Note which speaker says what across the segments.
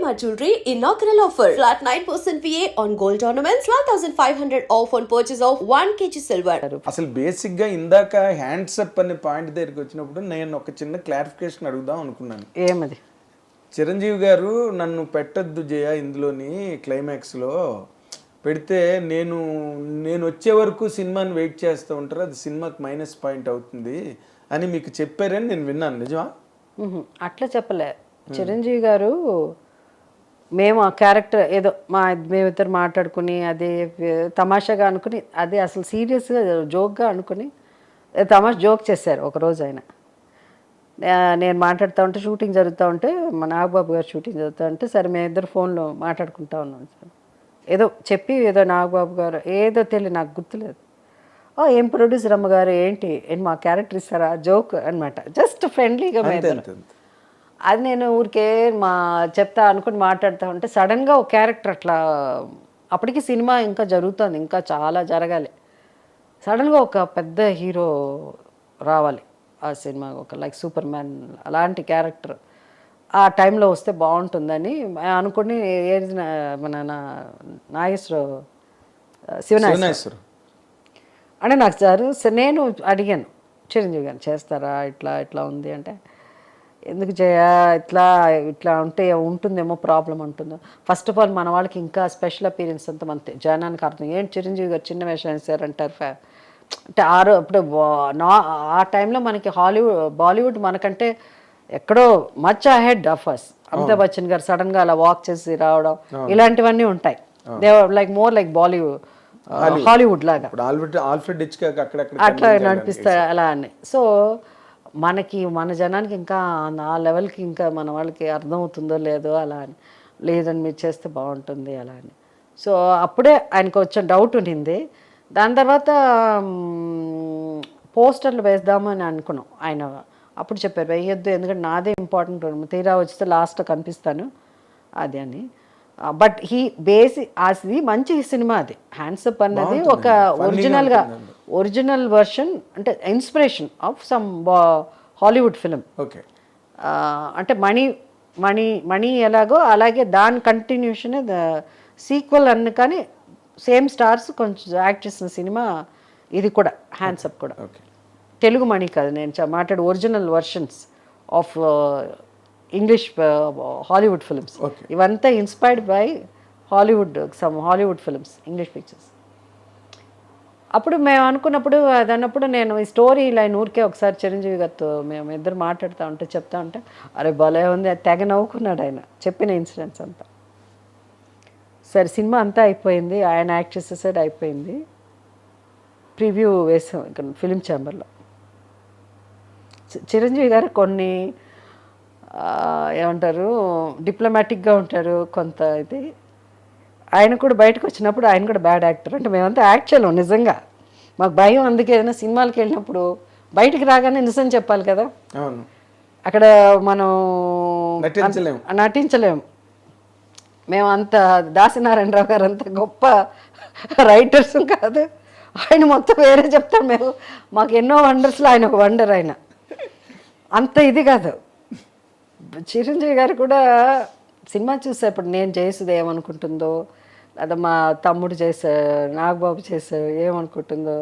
Speaker 1: GMR Jewelry inaugural offer. Flat 9% VA on gold ornaments, 12,500 off on purchase of 1 kg silver.
Speaker 2: అసలు basic గా ఇందాక hands up అనే point దగ్గరికి వచ్చినప్పుడు నేను ఒక చిన్న క్లారిఫికేషన్ అడుగుదాం అనుకున్నాను.
Speaker 3: ఏమది?
Speaker 2: చిరంజీవి గారు నన్ను పెట్టద్దు జయ ఇందులోని క్లైమాక్స్ లో పెడితే నేను వచ్చే వరకు సినిమాని వెయిట్ చేస్తూ ఉంటారు, అది సినిమాకి మైనస్ పాయింట్ అవుతుంది అని మీకు చెప్పారని నేను విన్నాను. నిజమా?
Speaker 3: అట్లా చెప్పలే చిరంజీవి గారు. మేము ఆ క్యారెక్టర్ ఏదో మేమిద్దరు మాట్లాడుకుని అదే తమాషాగా అనుకుని, అదే అసలు సీరియస్గా జోక్గా అనుకుని జోక్ చేశారు ఒకరోజు ఆయన. నేను మాట్లాడుతూ ఉంటే షూటింగ్ జరుగుతూ ఉంటే, మా నాగబాబు గారు షూటింగ్ జరుగుతూ ఉంటే, సరే మేమిద్దరు ఫోన్లో మాట్లాడుకుంటా ఉన్నాం సార్. ఏదో చెప్పి ఏదో నాగబాబు గారు ఏదో తెలియదు, నాకు గుర్తులేదు. ఏం ప్రొడ్యూసర్ అమ్మగారు ఏంటి మా క్యారెక్టర్ ఇస్తారా జోక్ అనమాట, జస్ట్ ఫ్రెండ్లీగా. అది నేను ఊరికే చెప్తా అనుకుని మాట్లాడుతూ ఉంటే సడన్గా ఒక క్యారెక్టర్ అట్లా, అప్పటికి సినిమా ఇంకా జరుగుతుంది, ఇంకా చాలా జరగాలి. సడన్గా ఒక పెద్ద హీరో రావాలి ఆ సినిమా, ఒక లైక్ సూపర్ మ్యాన్ అలాంటి క్యారెక్టర్ ఆ టైంలో వస్తే బాగుంటుందని అనుకుని మన నాగేశ్వరరావు శివనాగేశ్వరరావు అంటే నాకు సార్ నేను అడిగాను చిరంజీవి గారిని, చేస్తారా ఇట్లా ఉంది అంటే, ఎందుకు ఇట్లా ఉంటే ఉంటుందేమో ప్రాబ్లం ఉంటుందో. ఫస్ట్ ఆఫ్ ఆల్ మన వాళ్ళకి ఇంకా స్పెషల్ అపీరియన్స్ అంతా మన జనానికి అర్థం, ఏంటి చిరంజీవి గారు చిన్న వేషం వేసారంటారు అంటే అప్పుడు ఆ టైంలో మనకి బాలీవుడ్ మనకంటే ఎక్కడో much ahead of us. Amitabh Bachchan గారు సడన్గా అలా వాక్ చేసి రావడం ఇలాంటివన్నీ ఉంటాయి. They like more like Hollywood లాగా అట్లా నడిపిస్తారు అలా అని. సో మనకి మన జనానికి ఇంకా ఆ లెవెల్కి ఇంకా మన వాళ్ళకి అర్థమవుతుందో లేదో అలా అని, లేదని మీరు చేస్తే బాగుంటుంది అలా అని. సో అప్పుడే ఆయనకు వచ్చిన డౌట్ ఉండింది. దాని తర్వాత పోస్టర్లు వేద్దాము అని అనుకున్నాం. ఆయన అప్పుడు చెప్పారు వేయొద్దు, ఎందుకంటే నాదే ఇంపార్టెంట్, తీరా వచ్చితే లాస్ట్లో కనిపిస్తాను అది అని. బట్ అది మంచి సినిమా, అది హ్యాండ్స్ అప్ అన్నది ఒక ఒరిజినల్ వర్షన్, అంటే inspiration of some Hollywood film. అంటే మణి ఎలాగో అలాగే దాని కంటిన్యూషన్ సీక్వెల్ అన్న, కానీ సేమ్ స్టార్స్ కొంచెం యాక్ట్ చేసిన సినిమా ఇది కూడా, హ్యాండ్స్ అప్ కూడా. తెలుగు మణి కాదు నేను మాట్లాడే original versions of English Hollywood films. ఇవంతా inspired by Hollywood films, English pictures. అప్పుడు మేము అనుకున్నప్పుడు అదన్నప్పుడు నేను ఈ స్టోరీ లైన్ ఊరికే ఒకసారి చిరంజీవి గారితో మేము ఇద్దరు మాట్లాడుతూ ఉంటే చెప్తా ఉంటే, అరే భలే ఉంది, తెగ నవ్వుకున్నాడు ఆయన చెప్పిన ఇన్సిడెంట్స్ అంతా. సరే సినిమా అంతా అయిపోయింది, ఆయన యాక్ట్ చేసేసాడు, అయిపోయింది. ప్రివ్యూ వేసాం ఇక్కడ ఫిలిం ఛాంబర్లో. చిరంజీవి గారు కొన్ని ఏమంటారు డిప్లొమాటిక్గా ఉంటారు కొంత. ఇది ఆయన కూడా బయటకు వచ్చినప్పుడు ఆయన కూడా బ్యాడ్ యాక్టర్, అంటే మేమంతా యాక్ట్ చేయలేం నిజంగా, మాకు భయం. అందుకే ఏదైనా సినిమాలకు వెళ్ళినప్పుడు బయటికి రాగానే నిజం చెప్పాలి కదా, అక్కడ మనం నటించలేము. మేము అంత దాసినారాయణరావు గారు అంత గొప్ప రైటర్స్ కాదు, ఆయన మొత్తం వేరే చెప్తాడు. మాకు ఎన్నో వండర్స్లో ఆయన ఒక వండర్, ఆయన అంత ఇది కాదు. చిరంజీవి గారు కూడా సినిమా చూసేప్పుడు నేను చేసేది ఏమనుకుంటుందో, లేదా మా తమ్ముడు చేశారు, నాగబాబు చేశారు ఏమనుకుంటుందో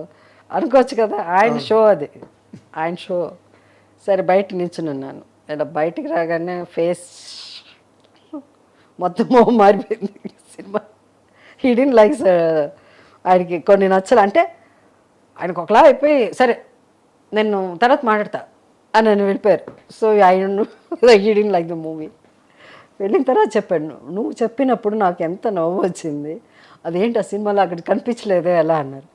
Speaker 3: అనుకోవచ్చు కదా. ఆయన షో అది, ఆయన షో. సరే బయట నిల్చున్నాను, ఇలా బయటికి రాగానే ఫేస్ మొత్తం మారిపోయింది. సినిమా హిడెన్ లైక్స్ ఆయనకి కొన్ని నచ్చలు, అంటే ఆయనకు ఒకలా అయిపోయి, సరే నేను తర్వాత మాట్లాడతా అని నన్ను వెళ్ళిపోయారు. సో ఆయన హిడెన్ లైక్ ద మూవీ. వెళ్ళిన తర్వాత చెప్పాడు, నువ్వు చెప్పినప్పుడు నాకు ఎంత నవ్వు వచ్చింది, అదేంటి ఆ సినిమాలో అక్కడ కనిపించలేదే ఎలా అన్నారు.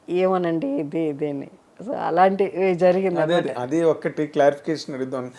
Speaker 3: ఏమోనండి ఇదేని. సో అలాంటివి జరిగింది.
Speaker 2: అది ఒక్కటి క్లారిఫికేషన్ అడుగుతాను.